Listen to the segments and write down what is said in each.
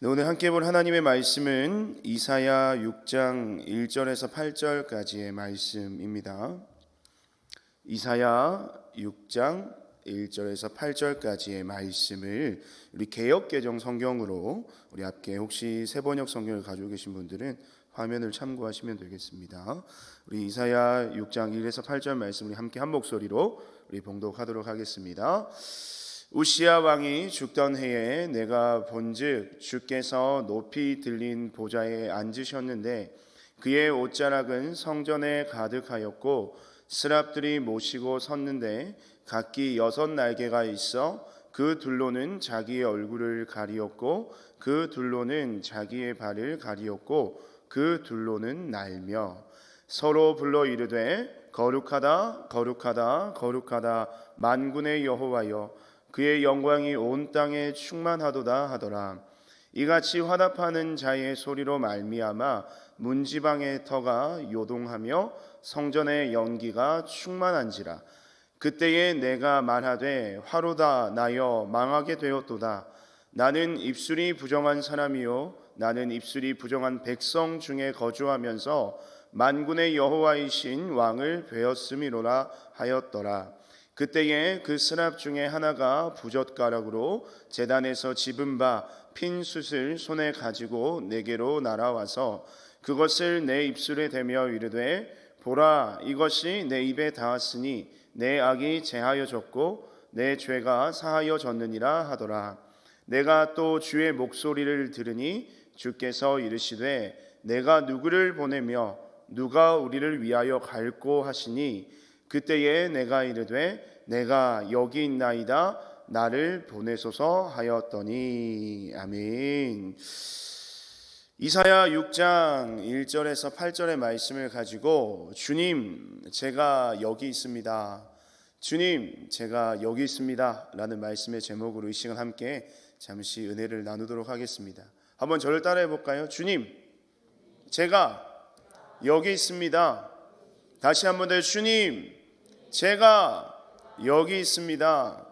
네, 오늘 함께 볼 하나님의 말씀은 이사야 6장 1절에서 8절까지의 말씀입니다. 이사야 6장 1절에서 8절까지의 말씀을 우리 개역개정 성경으로 우리 앞에 혹시 새번역 성경을 가지고 계신 분들은 화면을 참고하시면 되겠습니다. 우리 이사야 6장 1에서 8절 말씀 우리 함께 한 목소리로 우리 봉독하도록 하겠습니다. 우시야 왕이 죽던 해에 내가 본즉 주께서 높이 들린 보좌에 앉으셨는데 그의 옷자락은 성전에 가득하였고 스랍들이 모시고 섰는데 각기 6날개가 있어 그 둘로는 자기의 얼굴을 가리었고 그 둘로는 자기의 발을 가리었고 그 둘로는 날며 서로 불러 이르되 거룩하다 거룩하다 거룩하다 만군의 여호와여 그의 영광이 온 땅에 충만하도다 하더라. 이같이 화답하는 자의 소리로 말미암아 문지방의 터가 요동하며 성전의 연기가 충만한지라. 그때에 내가 말하되 화로다 나여 망하게 되었도다. 나는 입술이 부정한 사람이요 나는 입술이 부정한 백성 중에 거주하면서 만군의 여호와이신 왕을 베었음이로라 하였더라. 그때에 그 스랍 중에 하나가 부젓가락으로 제단에서 집은 바 핀 숯을 손에 가지고 내게로 날아와서 그것을 내 입술에 대며 이르되 보라 이것이 내 입에 닿았으니 내 악이 제하여졌고 내 죄가 사하여졌느니라 하더라. 내가 또 주의 목소리를 들으니 주께서 이르시되 내가 누구를 보내며 누가 우리를 위하여 갈꼬 하시니 그때에 내가 이르되 내가 여기 있나이다 나를 보내소서 하였더니 아멘. 이사야 6장 1절에서 8절의 말씀을 가지고 주님 제가 여기 있습니다, 주님 제가 여기 있습니다 라는 말씀의 제목으로 이 시간 함께 잠시 은혜를 나누도록 하겠습니다. 한번 저를 따라해 볼까요? 주님 제가 여기 있습니다. 다시 한번 더 주님 제가 여기 있습니다.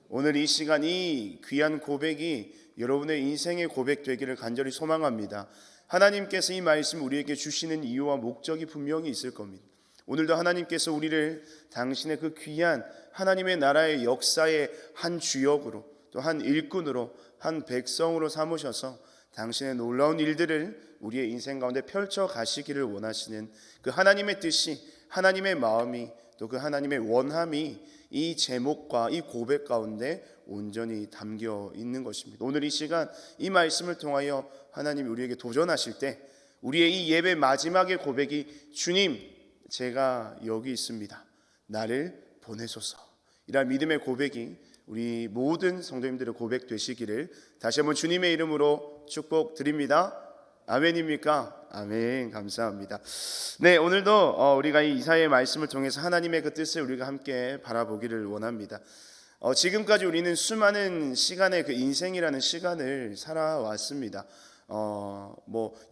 오늘 이 시간 이 귀한 고백이 여러분의 인생의 고백 되기를 간절히 소망합니다. 하나님께서 이 말씀 우리에게 주시는 이유와 목적이 분명히 있을 겁니다. 오늘도 하나님께서 우리를 당신의 그 귀한 하나님의 나라의 역사의 한 주역으로 또 한 일꾼으로 한 백성으로 삼으셔서 당신의 놀라운 일들을 우리의 인생 가운데 펼쳐 가시기를 원하시는 그 하나님의 뜻이, 하나님의 마음이 또 그 하나님의 원함이 이 제목과 이 고백 가운데 온전히 담겨 있는 것입니다. 오늘 이 시간 이 말씀을 통하여 하나님이 우리에게 도전하실 때 우리의 이 예배 마지막의 고백이 주님 제가 여기 있습니다 나를 보내소서 이런 믿음의 고백이 우리 모든 성도님들의 고백 되시기를 다시 한번 주님의 이름으로 축복드립니다. 아멘입니까? 아멘. 감사합니다. 네, 오늘도 우리가 이 이사야의 말씀을 통해서 하나님의 그 뜻을 우리가 함께 바라보기를 원합니다. 지금까지 우리는 수많은 시간의 그 인생이라는 시간을 살아왔습니다.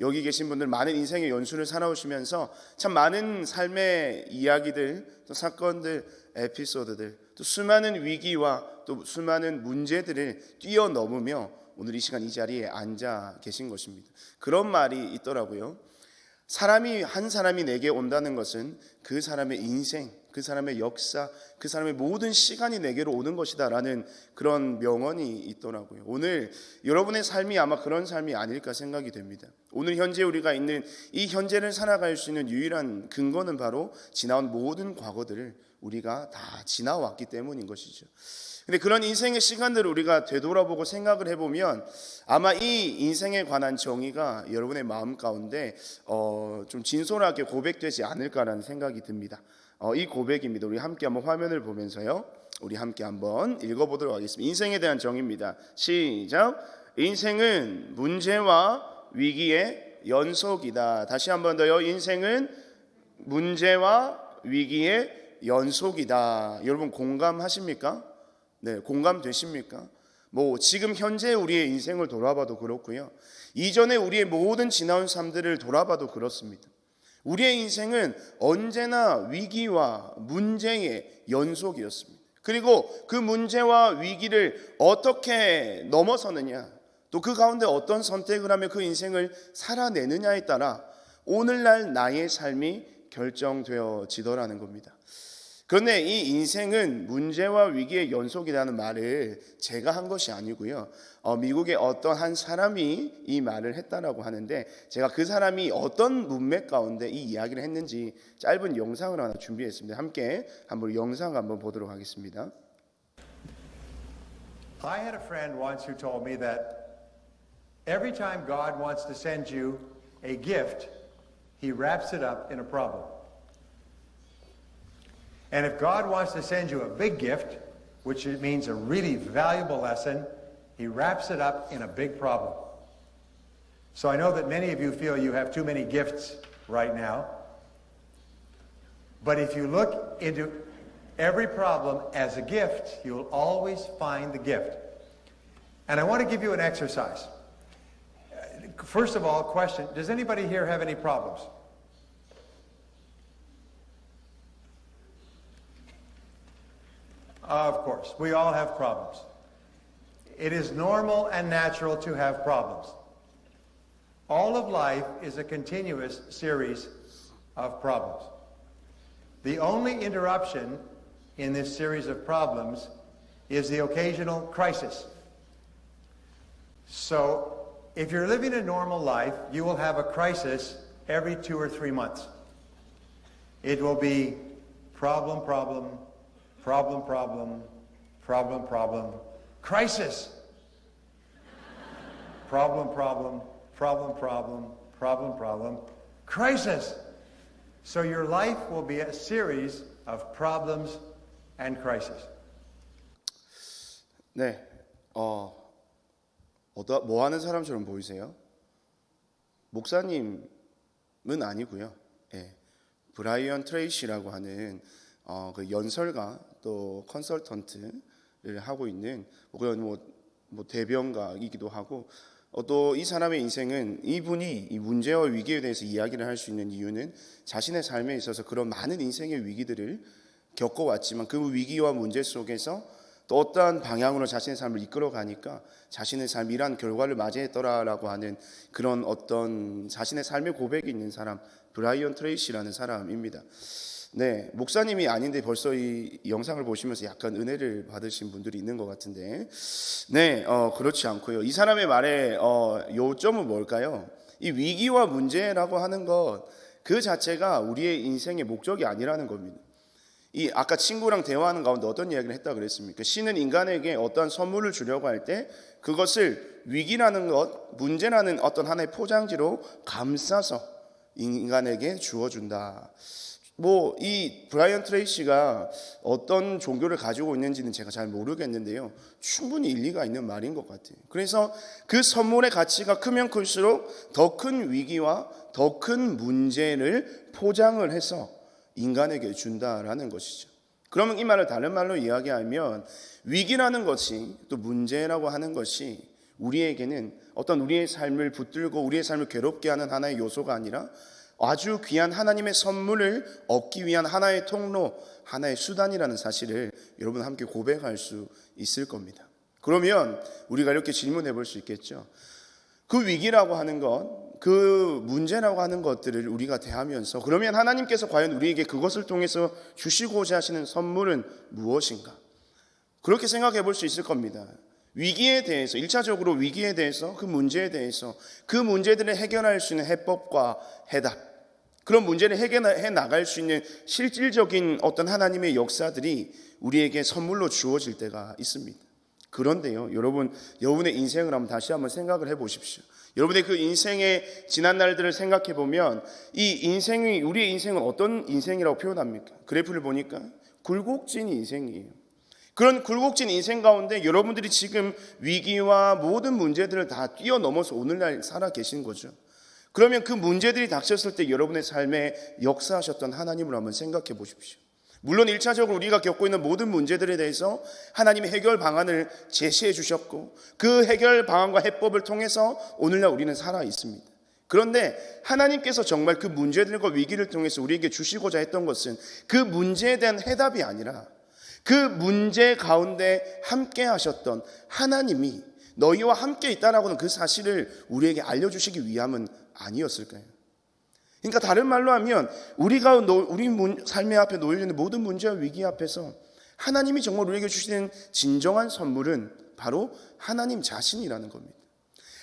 여기 계신 분들 많은 인생의 연수를 살아오시면서 참 많은 삶의 이야기들, 또 사건들, 에피소드들, 또 수많은 위기와 또 수많은 문제들을 뛰어넘으며 오늘 이 시간 이 자리에 앉아 계신 것입니다. 그런 말이 있더라고요. 한 사람이 내게 온다는 것은 그 사람의 인생, 그 사람의 역사, 그 사람의 모든 시간이 내게로 오는 것이다 라는 그런 명언이 있더라고요. 오늘 여러분의 삶이 아마 그런 삶이 아닐까 생각이 됩니다. 오늘 현재 우리가 있는 이 현재를 살아갈 수 있는 유일한 근거는 바로 지나온 모든 과거들을 우리가 다 지나왔기 때문인 것이죠. 근데 그런 인생의 시간들을 우리가 되돌아보고 생각을 해보면 아마 이 인생에 관한 정의가 여러분의 마음 가운데 좀 진솔하게 고백되지 않을까라는 생각이 듭니다. 이 고백입니다. 우리 함께 한번 화면을 보면서요 우리 함께 한번 읽어보도록 하겠습니다. 인생에 대한 정의입니다. 시작. 인생은 문제와 위기의 연속이다. 다시 한번 더요. 인생은 문제와 위기의 연속이다. 여러분 공감하십니까? 네, 공감되십니까? 지금 현재 우리의 인생을 돌아봐도 그렇고요. 이전에 우리의 모든 지나온 삶들을 돌아봐도 그렇습니다. 우리의 인생은 언제나 위기와 문제의 연속이었습니다. 그리고 그 문제와 위기를 어떻게 넘어서느냐, 또 그 가운데 어떤 선택을 하며 그 인생을 살아내느냐에 따라 오늘날 나의 삶이 결정되어지더라는 겁니다. 그런데 이 인생은 문제와 위기의 연속이라는 말을 제가 한 것이 아니고요. 미국의 어떤 한 사람이 이 말을 했다라고 하는데, 제가 그 사람이 어떤 문맥 가운데 이 이야기를 했는지 짧은 영상을 하나 준비했습니다. 함께 한번 영상 한번 보도록 하겠습니다. I had a friend once who told me that every time God wants to send you a gift, He wraps it up in a problem. And if God wants to send you a big gift, which means a really valuable lesson, He wraps it up in a big problem. So I know that many of you feel you have too many gifts right now. But if you look into every problem as a gift, you'll always find the gift. And I want to give you an exercise. First of all, question, does anybody here have any problems? Of course, we all have problems. It is normal and natural to have problems. All of life is a continuous series of problems. The only interruption in this series of problems is the occasional crisis. So, if you're living a normal life, you will have a crisis every 2 or 3 months. It will be problem, problem, problem, problem, problem, problem, crisis. Problem, problem, problem, problem, problem, problem, crisis. So your life will be a series of problems and crisis. 네, 뭐 하는 사람처럼 보이세요? 목사님은 아니고요. 예, 브라이언 트레이시라고 하는 그 연설가 또 컨설턴트를 하고 있는 뭐 대변가이기도 하고, 또 이 사람의 인생은 이분이 이 문제와 위기에 대해서 이야기를 할 수 있는 이유는 자신의 삶에 있어서 그런 많은 인생의 위기들을 겪어왔지만 그 위기와 문제 속에서 또 어떠한 방향으로 자신의 삶을 이끌어 가니까 자신의 삶이 이러한 결과를 맞이했더라라고 하는 그런 어떤 자신의 삶의 고백이 있는 사람, 브라이언 트레이시라는 사람입니다. 네, 목사님이 아닌데 벌써 이 영상을 보시면서 약간 은혜를 받으신 분들이 있는 것 같은데, 네, 그렇지 않고요. 이 사람의 말의 요점은 뭘까요? 이 위기와 문제라고 하는 것 그 자체가 우리의 인생의 목적이 아니라는 겁니다. 이 아까 친구랑 대화하는 가운데 어떤 이야기를 했다 그랬습니까? 신은 인간에게 어떠한 선물을 주려고 할 때 그것을 위기라는 것, 문제라는 어떤 하나의 포장지로 감싸서 인간에게 주어준다. 뭐 이 브라이언 트레이시가 어떤 종교를 가지고 있는지는 제가 잘 모르겠는데요, 충분히 일리가 있는 말인 것 같아요. 그래서 그 선물의 가치가 크면 클수록 더 큰 위기와 더 큰 문제를 포장을 해서 인간에게 준다라는 것이죠. 그러면 이 말을 다른 말로 이야기하면 위기라는 것이 또 문제라고 하는 것이 우리에게는 어떤 우리의 삶을 붙들고 우리의 삶을 괴롭게 하는 하나의 요소가 아니라 아주 귀한 하나님의 선물을 얻기 위한 하나의 통로, 하나의 수단이라는 사실을 여러분 함께 고백할 수 있을 겁니다. 그러면 우리가 이렇게 질문해 볼 수 있겠죠. 그 위기라고 하는 것, 그 문제라고 하는 것들을 우리가 대하면서 그러면 하나님께서 과연 우리에게 그것을 통해서 주시고자 하시는 선물은 무엇인가? 그렇게 생각해 볼 수 있을 겁니다. 위기에 대해서, 1차적으로 위기에 대해서, 그 문제에 대해서 그 문제들을 해결할 수 있는 해법과 해답, 그런 문제를 해결해 나갈 수 있는 실질적인 어떤 하나님의 역사들이 우리에게 선물로 주어질 때가 있습니다. 그런데요, 여러분의 인생을 다시 한번 생각을 해 보십시오. 여러분의 그 인생의 지난 날들을 생각해 보면 우리의 인생은 어떤 인생이라고 표현합니까? 그래프를 보니까 굴곡진 인생이에요. 그런 굴곡진 인생 가운데 여러분들이 지금 위기와 모든 문제들을 다 뛰어넘어서 오늘날 살아 계신 거죠. 그러면 그 문제들이 닥쳤을 때 여러분의 삶에 역사하셨던 하나님을 한번 생각해 보십시오. 물론 1차적으로 우리가 겪고 있는 모든 문제들에 대해서 하나님의 해결 방안을 제시해 주셨고 그 해결 방안과 해법을 통해서 오늘날 우리는 살아 있습니다. 그런데 하나님께서 정말 그 문제들과 위기를 통해서 우리에게 주시고자 했던 것은 그 문제에 대한 해답이 아니라 그 문제 가운데 함께 하셨던 하나님이 너희와 함께 있다라고는 그 사실을 우리에게 알려주시기 위함은 아니었을까요? 그러니까 다른 말로 하면 우리 삶의 앞에 놓여 있는 모든 문제와 위기 앞에서 하나님이 정말 우리에게 주시는 진정한 선물은 바로 하나님 자신이라는 겁니다.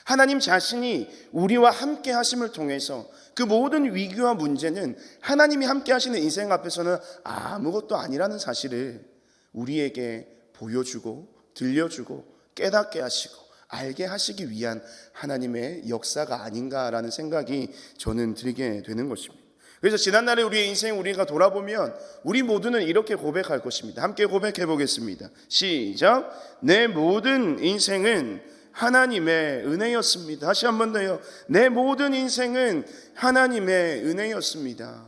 하나님 자신이 우리와 함께 하심을 통해서 그 모든 위기와 문제는 하나님이 함께 하시는 인생 앞에서는 아무것도 아니라는 사실을 우리에게 보여주고 들려주고 깨닫게 하시고 알게 하시기 위한 하나님의 역사가 아닌가라는 생각이 저는 들게 되는 것입니다. 그래서 지난날에 우리의 인생 우리가 돌아보면 우리 모두는 이렇게 고백할 것입니다. 함께 고백해 보겠습니다. 시작. 내 모든 인생은 하나님의 은혜였습니다. 다시 한 번 더요. 내 모든 인생은 하나님의 은혜였습니다.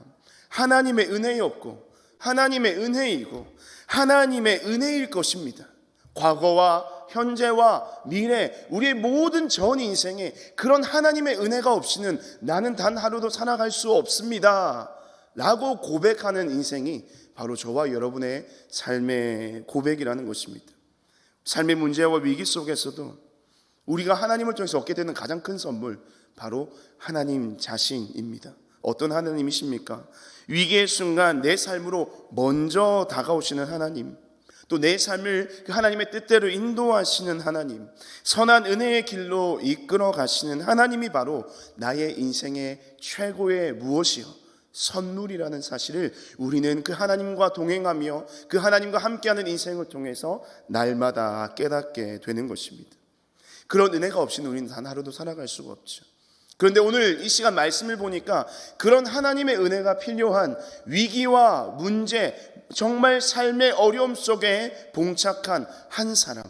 하나님의 은혜였고 하나님의 은혜이고 하나님의 은혜일 것입니다. 과거와 현재와 미래, 우리의 모든 전 인생에 그런 하나님의 은혜가 없이는 나는 단 하루도 살아갈 수 없습니다 라고 고백하는 인생이 바로 저와 여러분의 삶의 고백이라는 것입니다. 삶의 문제와 위기 속에서도 우리가 하나님을 통해서 얻게 되는 가장 큰 선물, 바로 하나님 자신입니다. 어떤 하나님이십니까? 위기의 순간 내 삶으로 먼저 다가오시는 하나님, 또 내 삶을 그 하나님의 뜻대로 인도하시는 하나님, 선한 은혜의 길로 이끌어 가시는 하나님이 바로 나의 인생의 최고의 무엇이요? 선물이라는 사실을 우리는 그 하나님과 동행하며 그 하나님과 함께하는 인생을 통해서 날마다 깨닫게 되는 것입니다. 그런 은혜가 없이는 우리는 단 하루도 살아갈 수가 없죠. 그런데 오늘 이 시간 말씀을 보니까 그런 하나님의 은혜가 필요한 위기와 문제, 정말 삶의 어려움 속에 봉착한 한 사람,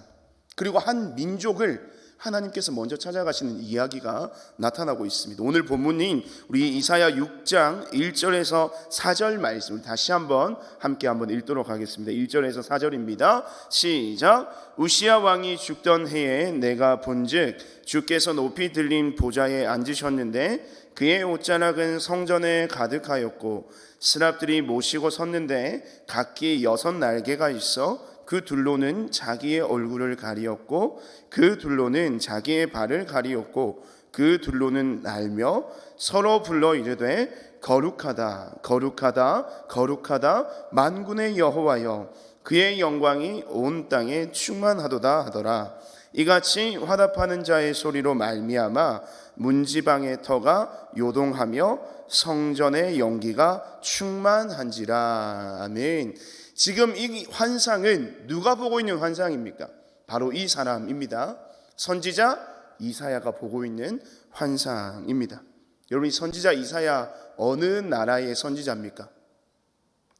그리고 한 민족을 하나님께서 먼저 찾아가시는 이야기가 나타나고 있습니다. 오늘 본문인 우리 이사야 6장 1절에서 4절 말씀 다시 함께 읽도록 하겠습니다. 1절에서 4절입니다. 시작. 우시야 왕이 죽던 해에 내가 본즉 주께서 높이 들린 보좌에 앉으셨는데 그의 옷자락은 성전에 가득하였고 스랍들이 모시고 섰는데 각기 6 날개가 있어 그 둘로는 자기의 얼굴을 가리었고 그 둘로는 자기의 발을 가리었고 그 둘로는 날며 서로 불러 이르되 거룩하다 거룩하다 거룩하다 만군의 여호와여 그의 영광이 온 땅에 충만하도다 하더라. 이같이 화답하는 자의 소리로 말미암아 문지방의 터가 요동하며 성전의 연기가 충만한지라. 아멘. 지금 이 환상은 누가 보고 있는 환상입니까? 바로 이 사람입니다. 선지자 이사야가 보고 있는 환상입니다. 여러분, 이 선지자 이사야 어느 나라의 선지자입니까?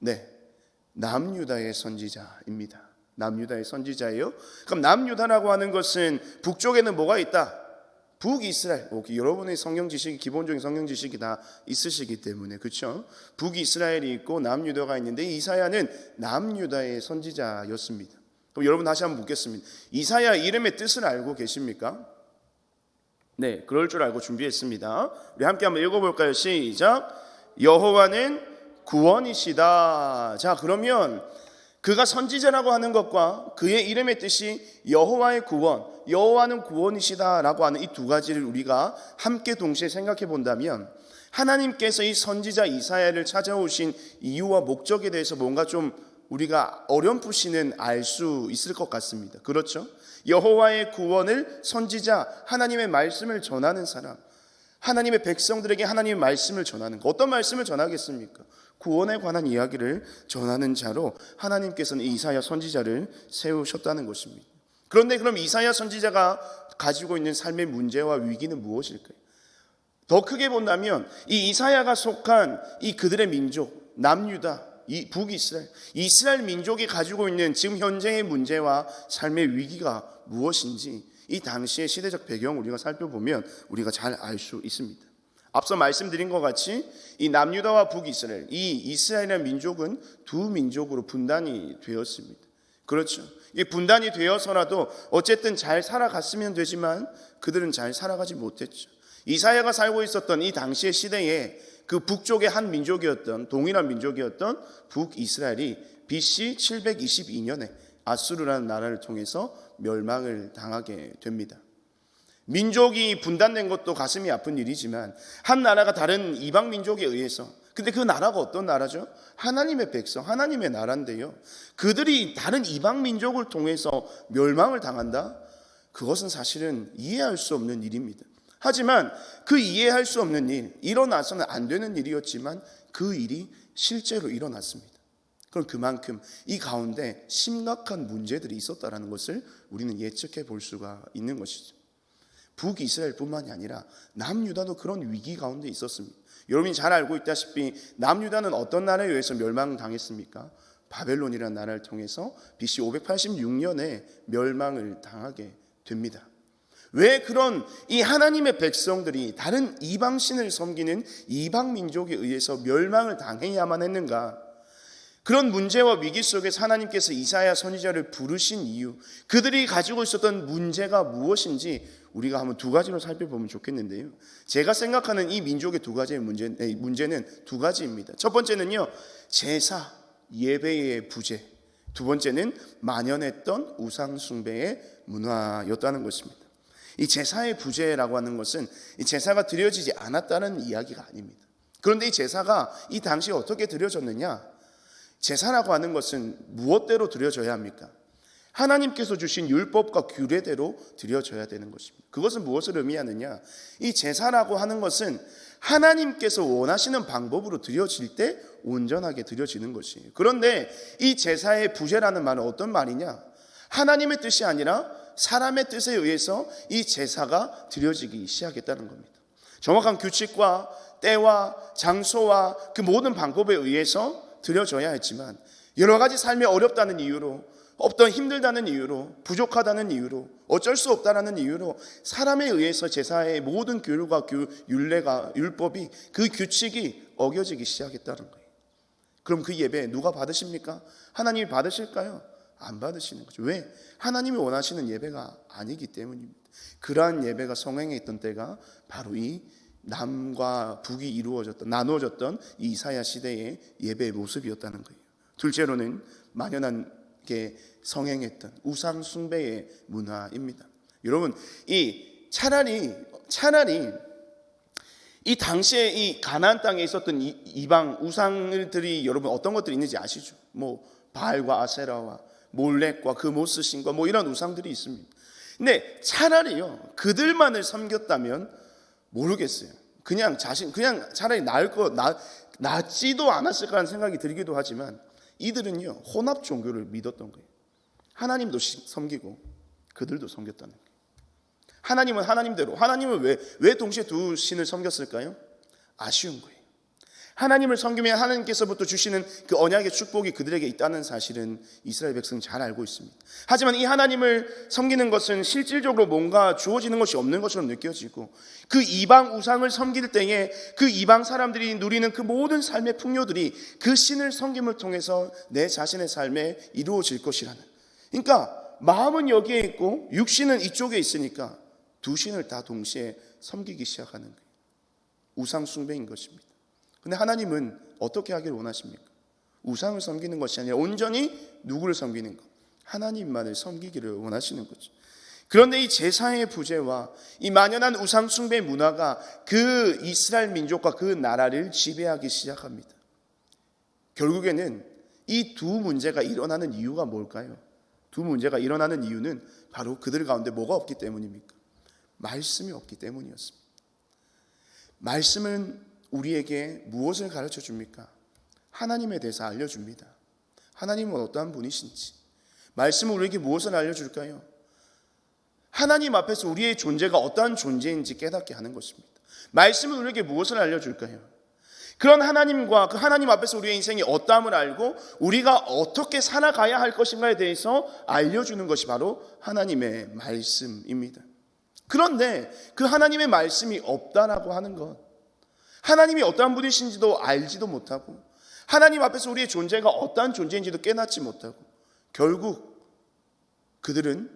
네, 남유다의 선지자입니다. 남유다의 선지자예요. 그럼 남유다라고 하는 것은 북쪽에는 뭐가 있다? 북이스라엘. 여러분의 성경 지식이, 기본적인 성경 지식이 다 있으시기 때문에, 그렇죠? 북이스라엘이 있고 남유다가 있는데 이사야는 남유다의 선지자였습니다. 그럼 여러분 다시 한번 묻겠습니다. 이사야 이름의 뜻을 알고 계십니까? 네, 그럴 줄 알고 준비했습니다. 우리 함께 한번 읽어볼까요? 시작. 여호와는 구원이시다. 자, 그러면 그가 선지자라고 하는 것과 그의 이름의 뜻이 여호와의 구원, 여호와는 구원이시다라고 하는 이 두 가지를 우리가 함께 동시에 생각해 본다면 하나님께서 이 선지자 이사야를 찾아오신 이유와 목적에 대해서 뭔가 좀 우리가 어렴풋이는 알 수 있을 것 같습니다. 그렇죠? 여호와의 구원을 선지자, 하나님의 말씀을 전하는 사람, 하나님의 백성들에게 하나님의 말씀을 전하는 것. 어떤 말씀을 전하겠습니까? 구원에 관한 이야기를 전하는 자로 하나님께서는 이사야 선지자를 세우셨다는 것입니다. 그런데 그럼 이사야 선지자가 가지고 있는 삶의 문제와 위기는 무엇일까요? 더 크게 본다면 이 이사야가 속한 이 그들의 민족, 남유다, 이 북이스라엘, 이스라엘 민족이 가지고 있는 지금 현재의 문제와 삶의 위기가 무엇인지 이 당시의 시대적 배경을 우리가 살펴보면 우리가 잘 알 수 있습니다. 앞서 말씀드린 것 같이 이 남유다와 북이스라엘, 이 이스라엘이라는 민족은 두 민족으로 분단이 되었습니다. 그렇죠. 이 분단이 되어서라도 어쨌든 잘 살아갔으면 되지만 그들은 잘 살아가지 못했죠. 이사야가 살고 있었던 이 당시의 시대에 그 북쪽의 한 민족이었던, 동일한 민족이었던 북이스라엘이 BC 722년에 아수르라는 나라를 통해서 멸망을 당하게 됩니다. 민족이 분단된 것도 가슴이 아픈 일이지만 한 나라가 다른 이방 민족에 의해서, 근데 그 나라가 어떤 나라죠? 하나님의 백성, 하나님의 나라인데요, 그들이 다른 이방 민족을 통해서 멸망을 당한다? 그것은 사실은 이해할 수 없는 일입니다. 하지만 그 이해할 수 없는 일, 일어나서는 안 되는 일이었지만 그 일이 실제로 일어났습니다. 그럼 그만큼 이 가운데 심각한 문제들이 있었다는 것을 우리는 예측해 볼 수가 있는 것이죠. 북이스라엘뿐만이 아니라 남유다도 그런 위기 가운데 있었습니다. 여러분이 잘 알고 있다시피 남유다는 어떤 나라에 의해서 멸망당했습니까? 바벨론이라는 나라를 통해서 BC 586년에 멸망을 당하게 됩니다. 왜 그런 이 하나님의 백성들이 다른 이방신을 섬기는 이방 민족에 의해서 멸망을 당해야만 했는가? 그런 문제와 위기 속에서 하나님께서 이사야 선지자를 부르신 이유, 그들이 가지고 있었던 문제가 무엇인지 우리가 한번 두 가지로 살펴보면 좋겠는데요, 제가 생각하는 이 민족의 두 가지의 문제는 두 가지입니다. 첫 번째는요, 제사, 예배의 부재. 두 번째는 만연했던 우상 숭배의 문화였다는 것입니다. 이 제사의 부재라고 하는 것은 이 제사가 드려지지 않았다는 이야기가 아닙니다. 그런데 이 제사가 이 당시에 어떻게 드려졌느냐? 제사라고 하는 것은 무엇대로 드려져야 합니까? 하나님께서 주신 율법과 규례대로 드려져야 되는 것입니다. 그것은 무엇을 의미하느냐? 이 제사라고 하는 것은 하나님께서 원하시는 방법으로 드려질 때 온전하게 드려지는 것이에요. 그런데 이 제사의 부재라는 말은 어떤 말이냐? 하나님의 뜻이 아니라 사람의 뜻에 의해서 이 제사가 드려지기 시작했다는 겁니다. 정확한 규칙과 때와 장소와 그 모든 방법에 의해서 드려져야 했지만 여러 가지 삶이 어렵다는 이유로, 없던 힘들다는 이유로, 부족하다는 이유로, 어쩔 수 없다는 이유로 사람에 의해서 제사의 모든 규율과 율례가, 율법이, 그 규칙이 어겨지기 시작했다는 거예요. 그럼 그 예배 누가 받으십니까? 하나님이 받으실까요? 안 받으시는 거죠. 왜? 하나님이 원하시는 예배가 아니기 때문입니다. 그러한 예배가 성행했던 때가 바로 이 남과 북이 나누어졌던 이 이사야 시대의 예배의 모습이었다는 거예요. 둘째로는 만연하게 성행했던 우상 숭배의 문화입니다. 여러분, 이 차라리 이 당시에 이 가나안 땅에 있었던 이방 우상들이 여러분 어떤 것들이 있는지 아시죠? 뭐 바알과 아세라와 몰렉과 그 모스 신과 뭐 이런 우상들이 있습니다. 근데 차라리요, 그들만을 섬겼다면 모르겠어요. 그냥 차라리 낫지도 않았을까라는 생각이 들기도 하지만 이들은요, 혼합 종교를 믿었던 거예요. 하나님도 섬기고 그들도 섬겼다는 거예요. 하나님은 하나님대로, 하나님은 왜 동시에 두 신을 섬겼을까요? 아쉬운 거예요. 하나님을 섬기면 하나님께서부터 주시는 그 언약의 축복이 그들에게 있다는 사실은 이스라엘 백성은 잘 알고 있습니다. 하지만 이 하나님을 섬기는 것은 실질적으로 뭔가 주어지는 것이 없는 것처럼 느껴지고, 그 이방 우상을 섬길 때에 그 이방 사람들이 누리는 그 모든 삶의 풍요들이 그 신을 섬김을 통해서 내 자신의 삶에 이루어질 것이라는, 그러니까 마음은 여기에 있고 육신은 이쪽에 있으니까 두 신을 다 동시에 섬기기 시작하는 거예요. 우상 숭배인 것입니다. 근데 하나님은 어떻게 하기를 원하십니까? 우상을 섬기는 것이 아니라 온전히 누구를 섬기는 것? 하나님만을 섬기기를 원하시는 거죠. 그런데 이 제사의 부재와 이 만연한 우상 숭배 문화가 그 이스라엘 민족과 그 나라를 지배하기 시작합니다. 결국에는 이 두 문제가 일어나는 이유가 뭘까요? 두 문제가 일어나는 이유는 바로 그들 가운데 뭐가 없기 때문입니까? 말씀이 없기 때문이었습니다. 말씀은 우리에게 무엇을 가르쳐 줍니까? 하나님에 대해서 알려줍니다. 하나님은 어떠한 분이신지. 말씀은 우리에게 무엇을 알려줄까요? 하나님 앞에서 우리의 존재가 어떠한 존재인지 깨닫게 하는 것입니다. 말씀은 우리에게 무엇을 알려줄까요? 그런 하나님과 그 하나님 앞에서 우리의 인생이 어떠함을 알고 우리가 어떻게 살아가야 할 것인가에 대해서 알려주는 것이 바로 하나님의 말씀입니다. 그런데 그 하나님의 말씀이 없다라고 하는 것, 하나님이 어떠한 분이신지도 알지도 못하고 하나님 앞에서 우리의 존재가 어떠한 존재인지도 깨닫지 못하고 결국 그들은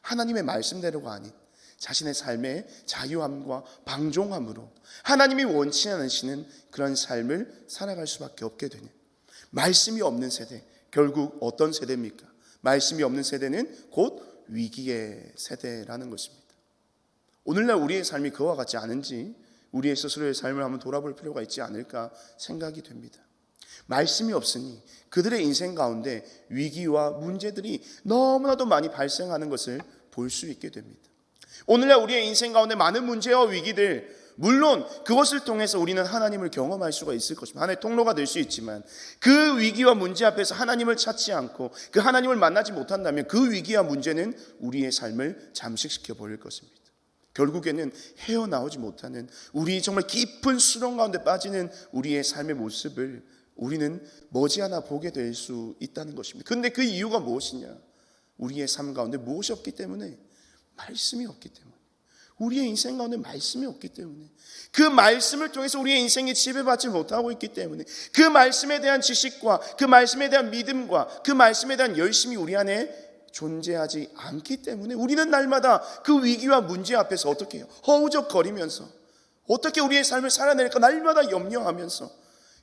하나님의 말씀대로가 아닌 자신의 삶의 자유함과 방종함으로 하나님이 원치 않으시는 그런 삶을 살아갈 수밖에 없게 되는, 말씀이 없는 세대, 결국 어떤 세대입니까? 말씀이 없는 세대는 곧 위기의 세대라는 것입니다. 오늘날 우리의 삶이 그와 같지 않은지 우리의 스스로의 삶을 한번 돌아볼 필요가 있지 않을까 생각이 됩니다. 말씀이 없으니 그들의 인생 가운데 위기와 문제들이 너무나도 많이 발생하는 것을 볼 수 있게 됩니다. 오늘날 우리의 인생 가운데 많은 문제와 위기들, 물론 그것을 통해서 우리는 하나님을 경험할 수가 있을 것입니다. 하나님의 통로가 될 수 있지만 그 위기와 문제 앞에서 하나님을 찾지 않고 그 하나님을 만나지 못한다면 그 위기와 문제는 우리의 삶을 잠식시켜 버릴 것입니다. 결국에는 헤어나오지 못하는, 우리 정말 깊은 수렁 가운데 빠지는 우리의 삶의 모습을 우리는 머지않아 보게 될 수 있다는 것입니다. 그런데 그 이유가 무엇이냐? 우리의 삶 가운데 무엇이 없기 때문에? 말씀이 없기 때문에. 우리의 인생 가운데 말씀이 없기 때문에, 그 말씀을 통해서 우리의 인생이 지배받지 못하고 있기 때문에, 그 말씀에 대한 지식과 그 말씀에 대한 믿음과 그 말씀에 대한 열심이 우리 안에 존재하지 않기 때문에 우리는 날마다 그 위기와 문제 앞에서 어떻게 해요? 허우적거리면서 어떻게 우리의 삶을 살아낼까 날마다 염려하면서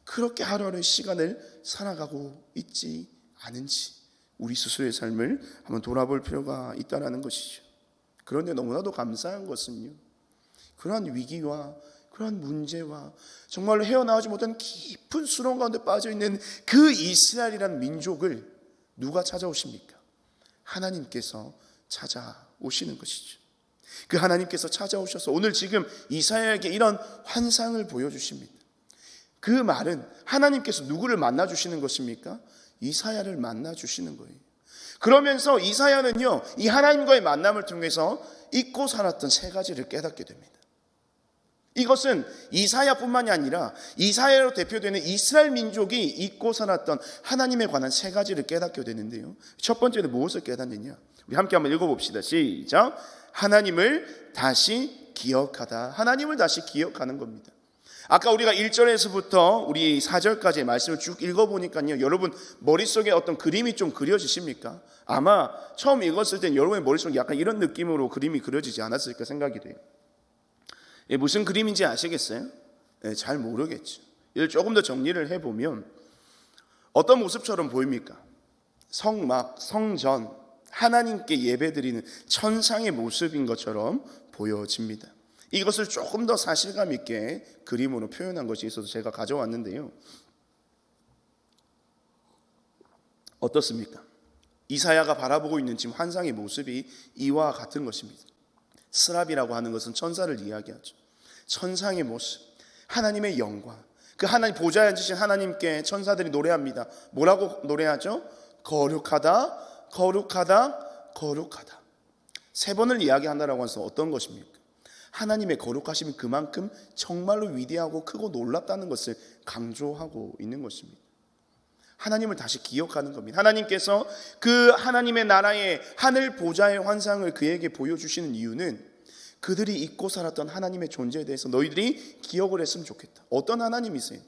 그렇게 하루하루 시간을 살아가고 있지 않은지 우리 스스로의 삶을 한번 돌아볼 필요가 있다는 것이죠. 그런데 너무나도 감사한 것은요, 그러한 위기와 그러한 문제와 정말로 헤어나오지 못한 깊은 수렁 가운데 빠져있는 그 이스라엘이라는 민족을 누가 찾아오십니까? 하나님께서 찾아오시는 것이죠. 그 하나님께서 찾아오셔서 오늘 지금 이사야에게 이런 환상을 보여주십니다. 그 말은 하나님께서 누구를 만나주시는 것입니까? 이사야를 만나주시는 거예요. 그러면서 이사야는요, 이 하나님과의 만남을 통해서 잊고 살았던 세 가지를 깨닫게 됩니다. 이것은 이사야뿐만이 아니라 이사야로 대표되는 이스라엘 민족이 잊고 살았던 하나님에 관한 세 가지를 깨닫게 되는데요. 첫 번째는 무엇을 깨닫느냐? 우리 함께 한번 읽어봅시다. 시작. 하나님을 다시 기억하다. 하나님을 다시 기억하는 겁니다. 아까 우리가 1절에서부터 우리 4절까지의 말씀을 쭉 읽어보니까요, 여러분 머릿속에 어떤 그림이 좀 그려지십니까? 아마 처음 읽었을 땐 여러분의 머릿속에 약간 이런 느낌으로 그림이 그려지지 않았을까 생각이 돼요. 무슨 그림인지 아시겠어요? 잘 모르겠죠. 이를 조금 더 정리를 해보면 어떤 모습처럼 보입니까? 성막, 성전, 하나님께 예배드리는 천상의 모습인 것처럼 보여집니다. 이것을 조금 더 사실감 있게 그림으로 표현한 것이 있어서 제가 가져왔는데요. 어떻습니까? 이사야가 바라보고 있는 지금 환상의 모습이 이와 같은 것입니다. 스랍이라고 하는 것은 천사를 이야기하죠. 천상의 모습, 하나님의 영광, 그 하나님 보좌에 앉으신 하나님께 천사들이 노래합니다. 뭐라고 노래하죠? 거룩하다, 거룩하다, 거룩하다. 세 번을 이야기한다라고 해서 어떤 것입니까? 하나님의 거룩하심이 그만큼 정말로 위대하고 크고 놀랍다는 것을 강조하고 있는 것입니다. 하나님을 다시 기억하는 겁니다. 하나님께서 그 하나님의 나라의 하늘 보좌의 환상을 그에게 보여주시는 이유는 그들이 잊고 살았던 하나님의 존재에 대해서 너희들이 기억을 했으면 좋겠다. 어떤 하나님이세요?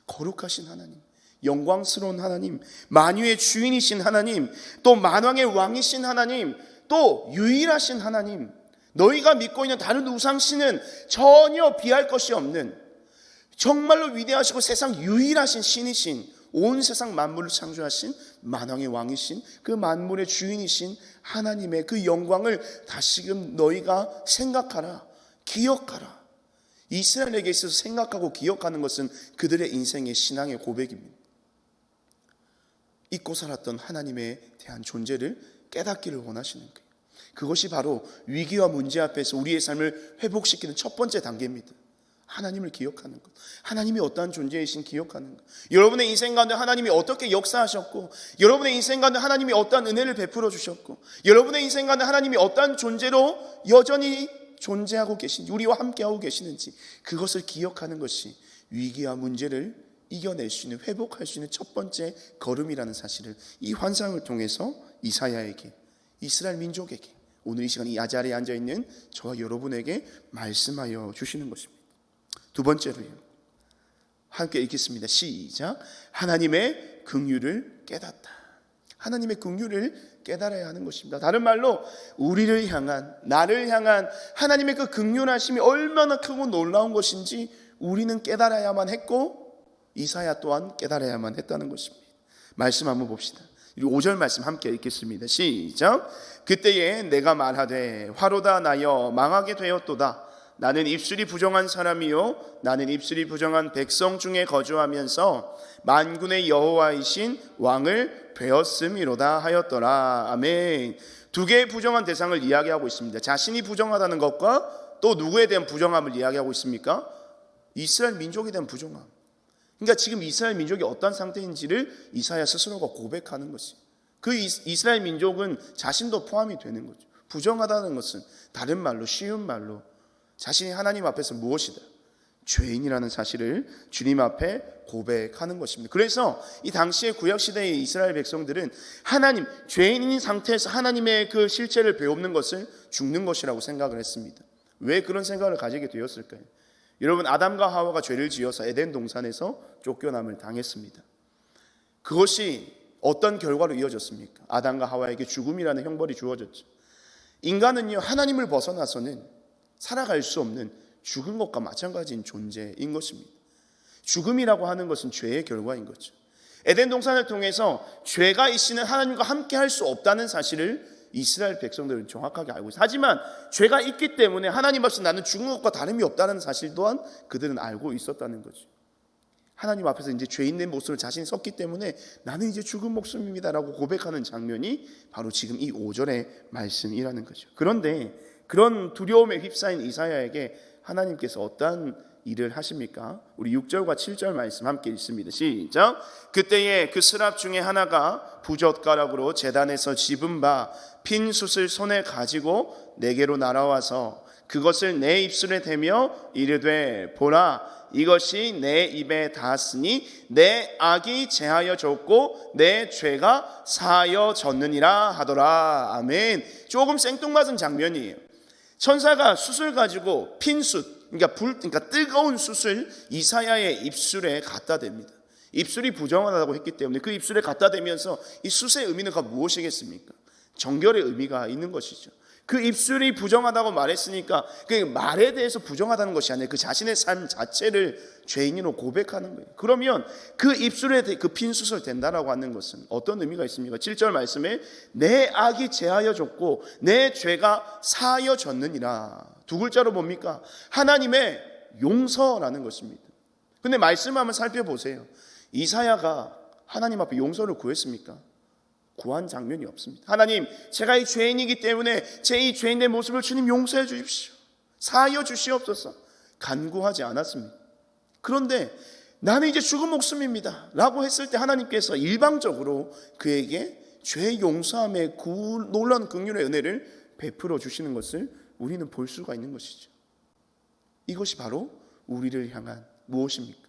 거룩하신 하나님, 영광스러운 하나님, 만유의 주인이신 하나님, 또 만왕의 왕이신 하나님, 또 유일하신 하나님, 너희가 믿고 있는 다른 우상신은 전혀 비할 것이 없는 정말로 위대하시고 세상 유일하신 신이신, 온 세상 만물을 창조하신 만왕의 왕이신 그 만물의 주인이신 하나님의 그 영광을 다시금 너희가 생각하라, 기억하라. 이스라엘에게 있어서 생각하고 기억하는 것은 그들의 인생의 신앙의 고백입니다. 잊고 살았던 하나님에 대한 존재를 깨닫기를 원하시는 거예요. 그것이 바로 위기와 문제 앞에서 우리의 삶을 회복시키는 첫 번째 단계입니다. 하나님을 기억하는 것, 하나님이 어떠한 존재이신 기억하는 것, 여러분의 인생 가운데 하나님이 어떻게 역사하셨고, 여러분의 인생 가운데 하나님이 어떠한 은혜를 베풀어 주셨고, 여러분의 인생 가운데 하나님이 어떠한 존재로 여전히 존재하고 계신지, 우리와 함께하고 계시는지, 그것을 기억하는 것이 위기와 문제를 이겨낼 수 있는, 회복할 수 있는 첫 번째 걸음이라는 사실을 이 환상을 통해서 이사야에게, 이스라엘 민족에게, 오늘 이 시간 이 자리에 앉아있는 저와 여러분에게 말씀하여 주시는 것입니다. 두 번째로요, 함께 읽겠습니다. 시작. 하나님의 긍휼을 깨닫다. 하나님의 긍휼을 깨달아야 하는 것입니다. 다른 말로 우리를 향한, 나를 향한 하나님의 그 긍휼하심이 얼마나 크고 놀라운 것인지 우리는 깨달아야만 했고 이사야 또한 깨달아야만 했다는 것입니다. 말씀 한번 봅시다. 우리 5절 말씀 함께 읽겠습니다. 시작. 그때에 내가 말하되 화로다 나여 망하게 되었도다. 나는 입술이 부정한 사람이요 나는 입술이 부정한 백성 중에 거주하면서 만군의 여호와이신 왕을 되었음이로다 하였더라. 아멘. 두 개의 부정한 대상을 이야기하고 있습니다. 자신이 부정하다는 것과 또 누구에 대한 부정함을 이야기하고 있습니까? 이스라엘 민족에 대한 부정함. 그러니까 지금 이스라엘 민족이 어떤 상태인지를 이사야 스스로가 고백하는 것이에요. 그 이스라엘 민족은 자신도 포함이 되는 거죠. 부정하다는 것은 다른 말로, 쉬운 말로 자신이 하나님 앞에서 무엇이다? 죄인이라는 사실을 주님 앞에 고백하는 것입니다. 그래서 이 당시의 구약시대의 이스라엘 백성들은 하나님, 죄인인 상태에서 하나님의 그 실체를 배우는 것을 죽는 것이라고 생각을 했습니다. 왜 그런 생각을 가지게 되었을까요? 여러분, 아담과 하와가 죄를 지어서 에덴 동산에서 쫓겨남을 당했습니다. 그것이 어떤 결과로 이어졌습니까? 아담과 하와에게 죽음이라는 형벌이 주어졌죠. 인간은요, 하나님을 벗어나서는 살아갈 수 없는 죽은 것과 마찬가지인 존재인 것입니다. 죽음이라고 하는 것은 죄의 결과인 거죠. 에덴 동산을 통해서 죄가 있이는 하나님과 함께 할 수 없다는 사실을 이스라엘 백성들은 정확하게 알고 있어요. 하지만 죄가 있기 때문에 하나님 앞에서 나는 죽은 것과 다름이 없다는 사실 또한 그들은 알고 있었다는 거죠. 하나님 앞에서 이제 죄인된 모습을 자신이 썼기 때문에 나는 이제 죽은 목숨입니다라고 고백하는 장면이 바로 지금 이 5절의 말씀이라는 거죠. 그런데 그런 두려움에 휩싸인 이사야에게 하나님께서 어떠한 일을 하십니까? 우리 6절과 7절 말씀 함께 읽습니다. 시작. 그때에 그 스랍 중에 하나가 부젓가락으로 제단에서 집은 바 핀 숯을 손에 가지고 내게로 날아와서 그것을 내 입술에 대며 이르되 보라 이것이 내 입에 닿았으니 내 악이 제하여 졌고 내 죄가 사하여 졌느니라 하더라. 아멘. 조금 생뚱맞은 장면이에요. 천사가 숯을 가지고 핀 숯, 그러니까 뜨거운 숯을 이사야의 입술에 갖다 댑니다. 입술이 부정하다고 했기 때문에 그 입술에 갖다 대면서 이 숯의 의미는 무엇이겠습니까? 정결의 의미가 있는 것이죠. 그 입술이 부정하다고 말했으니까 그 말에 대해서 부정하다는 것이 아니라 그 자신의 삶 자체를 죄인으로 고백하는 거예요. 그러면 그 입술에 그 핀 숯을 댄다라고 하는 것은 어떤 의미가 있습니까? 7절 말씀에 내 악이 제하여 졌고 내 죄가 사하여 졌느니라. 두 글자로 뭡니까? 하나님의 용서라는 것입니다. 근데 말씀을 한번 살펴보세요. 이사야가 하나님 앞에 용서를 구했습니까? 구한 장면이 없습니다. 하나님, 제가 이 죄인이기 때문에 제 이 죄인의 모습을 주님 용서해 주십시오. 사하여 주시옵소서. 간구하지 않았습니다. 그런데 나는 이제 죽은 목숨입니다 라고 했을 때 하나님께서 일방적으로 그에게 죄 용서함의 놀라운 긍휼의 은혜를 베풀어 주시는 것을 우리는 볼 수가 있는 것이죠. 이것이 바로 우리를 향한 무엇입니까?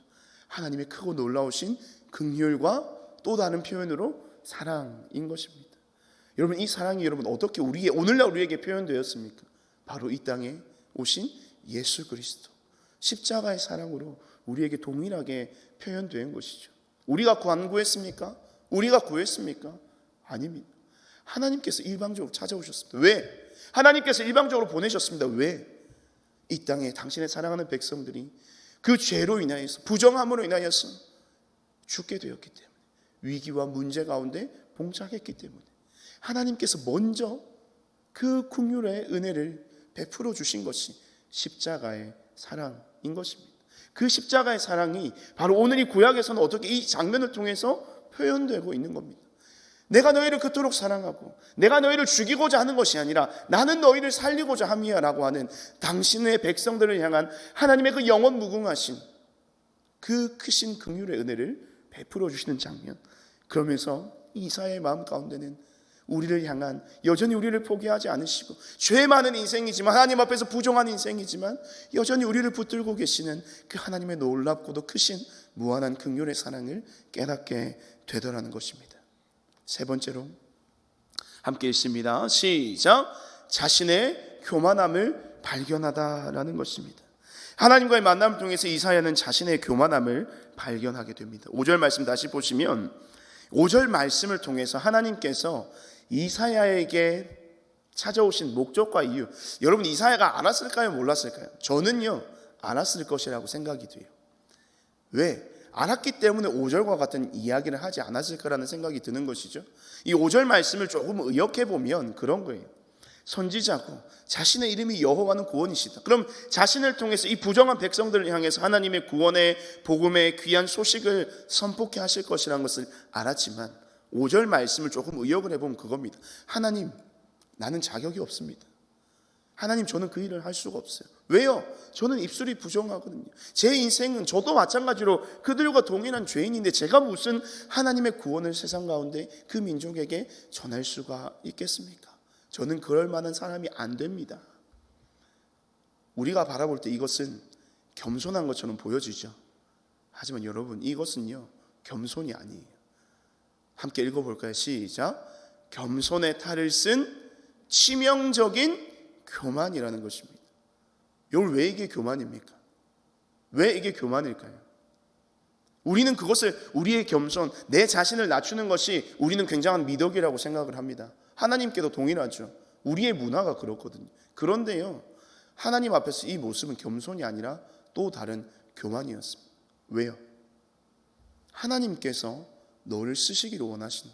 하나님의 크고 놀라우신 긍휼과 또 다른 표현으로 사랑인 것입니다. 여러분, 이 사랑이 여러분 어떻게 오늘날 우리에게 표현되었습니까? 바로 이 땅에 오신 예수 그리스도 십자가의 사랑으로 우리에게 동일하게 표현된 것이죠. 우리가 간구했습니까? 우리가 구했습니까? 아닙니다. 하나님께서 일방적으로 찾아오셨습니다. 왜? 하나님께서 일방적으로 보내셨습니다. 왜? 이 땅에 당신의 사랑하는 백성들이 그 죄로 인하여서 부정함으로 인하여서 죽게 되었기 때문에 위기와 문제 가운데 봉착했기 때문에 하나님께서 먼저 그 긍휼의 은혜를 베풀어 주신 것이 십자가의 사랑인 것입니다. 그 십자가의 사랑이 바로 오늘 이 구약에서는 어떻게 이 장면을 통해서 표현되고 있는 겁니다. 내가 너희를 그토록 사랑하고 내가 너희를 죽이고자 하는 것이 아니라 나는 너희를 살리고자 함이야 라고 하는 당신의 백성들을 향한 하나님의 그 영원 무궁하신 그 크신 긍휼의 은혜를 베풀어 주시는 장면. 그러면서 이사야의 마음 가운데는 우리를 향한 여전히 우리를 포기하지 않으시고 죄 많은 인생이지만 하나님 앞에서 부정한 인생이지만 여전히 우리를 붙들고 계시는 그 하나님의 놀랍고도 크신 무한한 긍휼의 사랑을 깨닫게 되더라는 것입니다. 세 번째로 함께 읽습니다. 시작. 자신의 교만함을 발견하다라는 것입니다. 하나님과의 만남을 통해서 이사야는 자신의 교만함을 발견하게 됩니다. 5절 말씀 다시 보시면 5절 말씀을 통해서 하나님께서 이사야에게 찾아오신 목적과 이유, 여러분 이사야가 알았을까요? 몰랐을까요? 저는요 알았을 것이라고 생각이 돼요. 왜? 알았기 때문에 5절과 같은 이야기를 하지 않았을까라는 생각이 드는 것이죠. 이 5절 말씀을 조금 의역해 보면 그런 거예요. 선지자고 자신의 이름이 여호와는 구원이시다. 그럼 자신을 통해서 이 부정한 백성들을 향해서 하나님의 구원의 복음의 귀한 소식을 선포케 하실 것이라는 것을 알았지만 5절 말씀을 조금 의역을 해보면 그겁니다. 하나님, 나는 자격이 없습니다. 하나님, 저는 그 일을 할 수가 없어요. 왜요? 저는 입술이 부정하거든요. 제 인생은 저도 마찬가지로 그들과 동일한 죄인인데 제가 무슨 하나님의 구원을 세상 가운데 그 민족에게 전할 수가 있겠습니까? 저는 그럴 만한 사람이 안 됩니다. 우리가 바라볼 때 이것은 겸손한 것처럼 보여지죠. 하지만 여러분, 이것은요 겸손이 아니에요. 함께 읽어볼까요? 시작. 겸손의 탈을 쓴 치명적인 교만이라는 것입니다. 여러분, 왜 이게 교만입니까? 왜 이게 교만일까요? 우리는 그것을 우리의 겸손, 내 자신을 낮추는 것이 우리는 굉장한 미덕이라고 생각을 합니다. 하나님께도 동일하죠. 우리의 문화가 그렇거든요. 그런데요, 하나님 앞에서 이 모습은 겸손이 아니라 또 다른 교만이었습니다. 왜요? 하나님께서 너를 쓰시기를 원하시는,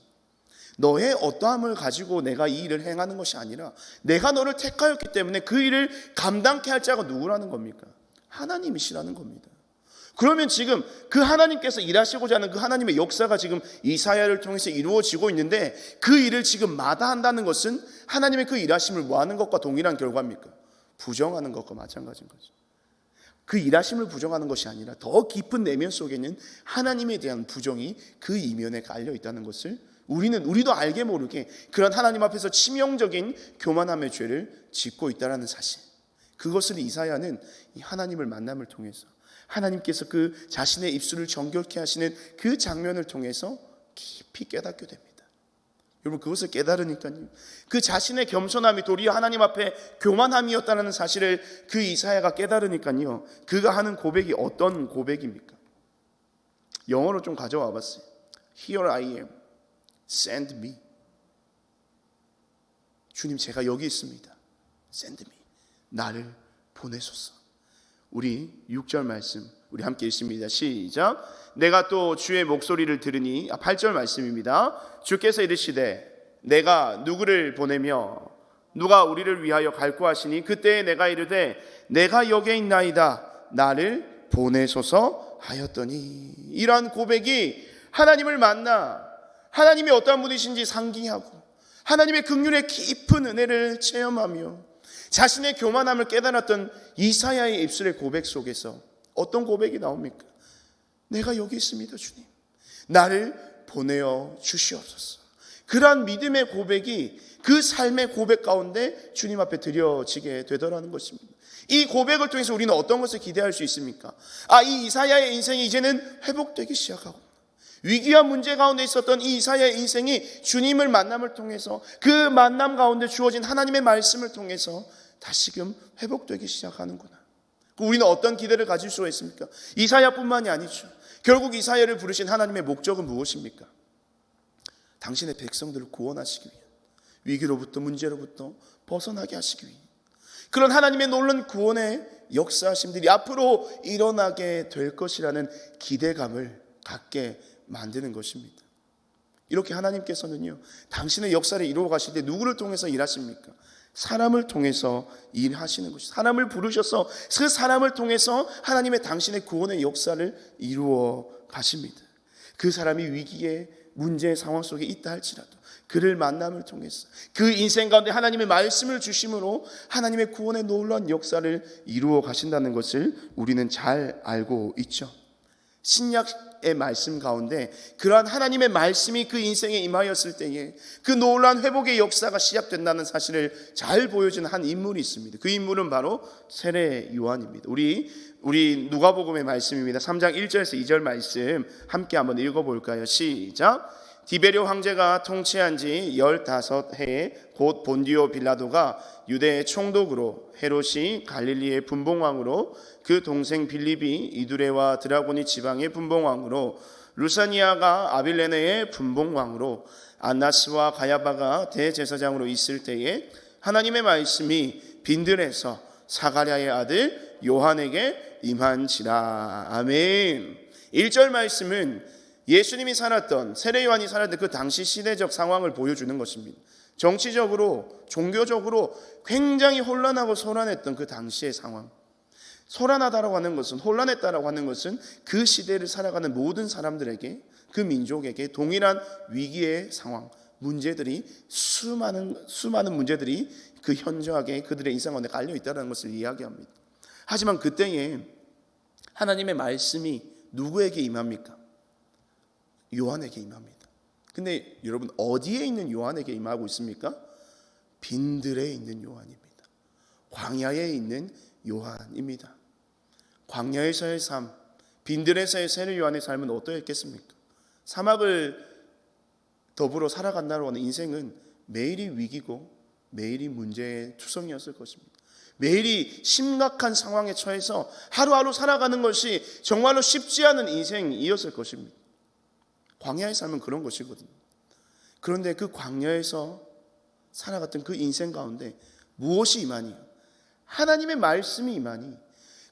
너의 어떠함을 가지고 내가 이 일을 행하는 것이 아니라 내가 너를 택하였기 때문에 그 일을 감당케 할 자가 누구라는 겁니까? 하나님이시라는 겁니다. 그러면 지금 그 하나님께서 일하시고자 하는 그 하나님의 역사가 지금 이사야를 통해서 이루어지고 있는데 그 일을 지금 마다한다는 것은 하나님의 그 일하심을 뭐하는 것과 동일한 결과입니까? 부정하는 것과 마찬가지인 거죠. 그 일하심을 부정하는 것이 아니라 더 깊은 내면 속에는 하나님에 대한 부정이 그 이면에 깔려 있다는 것을 우리도 알게 모르게 그런 하나님 앞에서 치명적인 교만함의 죄를 짓고 있다는 사실, 그것을 이사야는 이 하나님을 만남을 통해서 하나님께서 그 자신의 입술을 정결케 하시는 그 장면을 통해서 깊이 깨닫게 됩니다. 여러분, 그것을 깨달으니까요, 그 자신의 겸손함이 도리어 하나님 앞에 교만함이었다는 사실을 그 이사야가 깨달으니까요, 그가 하는 고백이 어떤 고백입니까? 영어로 좀 가져와 봤어요. Here I am, send me. 주님, 제가 여기 있습니다. Send me. 나를 보내소서. 우리 6절 말씀 우리 함께 읽습니다. 시작. 내가 또 주의 목소리를 들으니, 8절 말씀입니다. 주께서 이르시되 내가 누구를 보내며 누가 우리를 위하여 갈고 하시니 그때에 내가 이르되 내가 여기에 있나이다, 나를 보내소서 하였더니. 이러한 고백이 하나님을 만나 하나님이 어떠한 분이신지 상기하고 하나님의 긍휼의 깊은 은혜를 체험하며 자신의 교만함을 깨달았던 이사야의 입술의 고백 속에서 어떤 고백이 나옵니까? 내가 여기 있습니다, 주님. 나를 보내어 주시옵소서. 그러한 믿음의 고백이 그 삶의 고백 가운데 주님 앞에 드려지게 되더라는 것입니다. 이 고백을 통해서 우리는 어떤 것을 기대할 수 있습니까? 이 이사야의 인생이 이제는 회복되기 시작하고 위기와 문제 가운데 있었던 이 이사야의 인생이 주님을 만남을 통해서 그 만남 가운데 주어진 하나님의 말씀을 통해서 다시금 회복되기 시작하는구나. 우리는 어떤 기대를 가질 수가 있습니까? 이사야뿐만이 아니죠. 결국 이사야를 부르신 하나님의 목적은 무엇입니까? 당신의 백성들을 구원하시기 위한, 위기로부터 문제로부터 벗어나게 하시기 위한 그런 하나님의 놀라운 구원의 역사하심들이 앞으로 일어나게 될 것이라는 기대감을 갖게 만드는 것입니다. 이렇게 하나님께서는요, 당신의 역사를 이루어 가실 때 누구를 통해서 일하십니까? 사람을 통해서 일하시는 것이죠. 사람을 부르셔서 그 사람을 통해서 하나님의 당신의 구원의 역사를 이루어 가십니다. 그 사람이 위기의 문제의 상황 속에 있다 할지라도 그를 만남을 통해서 그 인생 가운데 하나님의 말씀을 주심으로 하나님의 구원의 놀라운 역사를 이루어 가신다는 것을 우리는 잘 알고 있죠. 신약의 말씀 가운데 그러한 하나님의 말씀이 그 인생에 임하였을 때에 그 놀라운 회복의 역사가 시작된다는 사실을 잘 보여준 한 인물이 있습니다. 그 인물은 바로 세례 요한입니다. 우리 누가복음의 말씀입니다. 3장 1절에서 2절 말씀 함께 한번 읽어볼까요? 시작. 디베rio 황제가 통치한 지 15해에 곧 본디오 빌라도가 유대의 총독으로, 헤롯이 갈릴리의 분봉왕으로, 그 동생 빌립이 이두레와 드라고니 지방의 분봉왕으로, 루사니아가 아빌레네의 분봉왕으로, 안나스와 가야바가 대제사장으로 있을 때에 하나님의 말씀이 빈들에서 사가랴의 아들 요한에게 임한지라. 아멘. 1절 말씀은 예수님이 살았던, 세례 요한이 살았던 그 당시 시대적 상황을 보여주는 것입니다. 정치적으로, 종교적으로 굉장히 혼란하고 소란했던 그 당시의 상황. 소란하다라고 하는 것은, 혼란했다라고 하는 것은 그 시대를 살아가는 모든 사람들에게, 그 민족에게 동일한 위기의 상황, 문제들이 수많은 문제들이 그 현저하게 그들의 인생 가운데 깔려 있다는 것을 이야기합니다. 하지만 그때에 하나님의 말씀이 누구에게 임합니까? 요한에게 임합니다. 근데 여러분, 어디에 있는 요한에게 임하고 있습니까? 빈들에 있는 요한입니다. 광야에 있는 요한입니다. 광야에서의 삶, 빈들에서의 세례 요한의 삶은 어떠했겠습니까? 사막을 더불어 살아간다고 하는 인생은 매일이 위기고 매일이 문제의 투성이었을 것입니다. 매일이 심각한 상황에 처해서 하루하루 살아가는 것이 정말로 쉽지 않은 인생이었을 것입니다. 광야의 삶은 그런 것이거든요. 그런데 그 광야에서 살아갔던 그 인생 가운데 무엇이 임하니? 하나님의 말씀이 임하니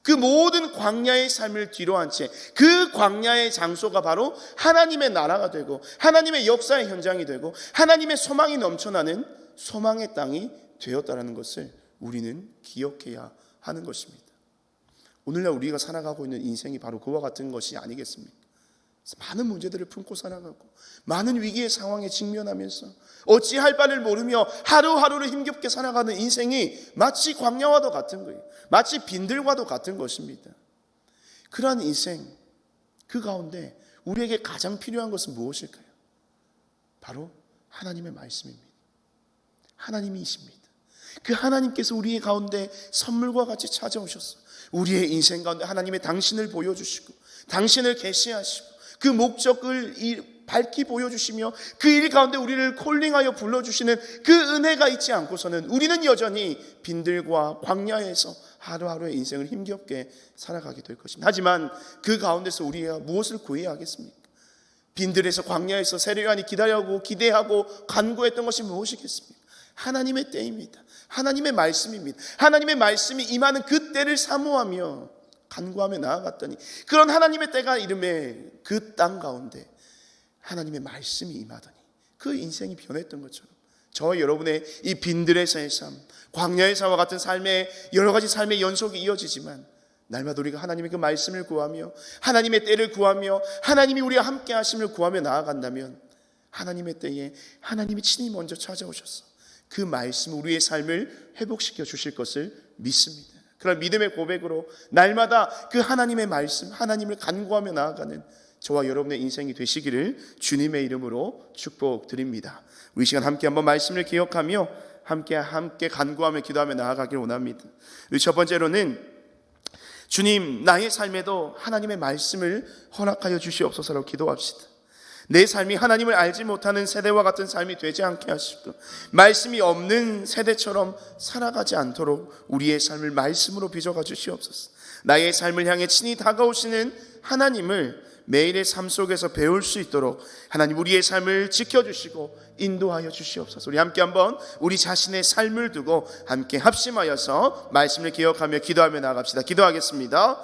그 모든 광야의 삶을 뒤로한 채 그 광야의 장소가 바로 하나님의 나라가 되고 하나님의 역사의 현장이 되고 하나님의 소망이 넘쳐나는 소망의 땅이 되었다는 것을 우리는 기억해야 하는 것입니다. 오늘날 우리가 살아가고 있는 인생이 바로 그와 같은 것이 아니겠습니까? 많은 문제들을 품고 살아가고 많은 위기의 상황에 직면하면서 어찌할 바를 모르며 하루하루를 힘겹게 살아가는 인생이 마치 광야와도 같은 거예요. 마치 빈들과도 같은 것입니다. 그러한 인생, 그 가운데 우리에게 가장 필요한 것은 무엇일까요? 바로 하나님의 말씀입니다. 하나님이십니다. 그 하나님께서 우리의 가운데 선물과 같이 찾아오셨어요. 우리의 인생 가운데 하나님의 당신을 보여주시고 당신을 계시하시고 그 목적을 밝히 보여주시며 그 일 가운데 우리를 콜링하여 불러주시는 그 은혜가 있지 않고서는 우리는 여전히 빈들과 광야에서 하루하루의 인생을 힘겹게 살아가게 될 것입니다. 하지만 그 가운데서 우리가 무엇을 구해야 하겠습니까? 빈들에서 광야에서 세례 요한이 기다려하고 기대하고 간구했던 것이 무엇이겠습니까? 하나님의 때입니다. 하나님의 말씀입니다. 하나님의 말씀이 임하는 그 때를 사모하며 간구하며 나아갔더니 그런 하나님의 때가 이름에 그 땅 가운데 하나님의 말씀이 임하더니 그 인생이 변했던 것처럼 저와 여러분의 이 빈들에서의 삶, 광야에서와 같은 삶의 여러 가지 삶의 연속이 이어지지만 날마다 우리가 하나님의 그 말씀을 구하며 하나님의 때를 구하며 하나님이 우리와 함께 하심을 구하며 나아간다면 하나님의 때에 하나님이 친히 먼저 찾아오셔서 그 말씀 우리의 삶을 회복시켜 주실 것을 믿습니다. 그런 믿음의 고백으로 날마다 그 하나님의 말씀, 하나님을 간구하며 나아가는 저와 여러분의 인생이 되시기를 주님의 이름으로 축복드립니다. 우리 시간 함께 한번 말씀을 기억하며 함께 간구하며 기도하며 나아가길 원합니다. 우리 첫 번째로는 주님, 나의 삶에도 하나님의 말씀을 허락하여 주시옵소서라고 기도합시다. 내 삶이 하나님을 알지 못하는 세대와 같은 삶이 되지 않게 하시고 말씀이 없는 세대처럼 살아가지 않도록 우리의 삶을 말씀으로 빚어가 주시옵소서. 나의 삶을 향해 친히 다가오시는 하나님을 매일의 삶 속에서 배울 수 있도록 하나님 우리의 삶을 지켜주시고 인도하여 주시옵소서. 우리 함께 한번 우리 자신의 삶을 두고 함께 합심하여서 말씀을 기억하며 기도하며 나아갑시다. 기도하겠습니다.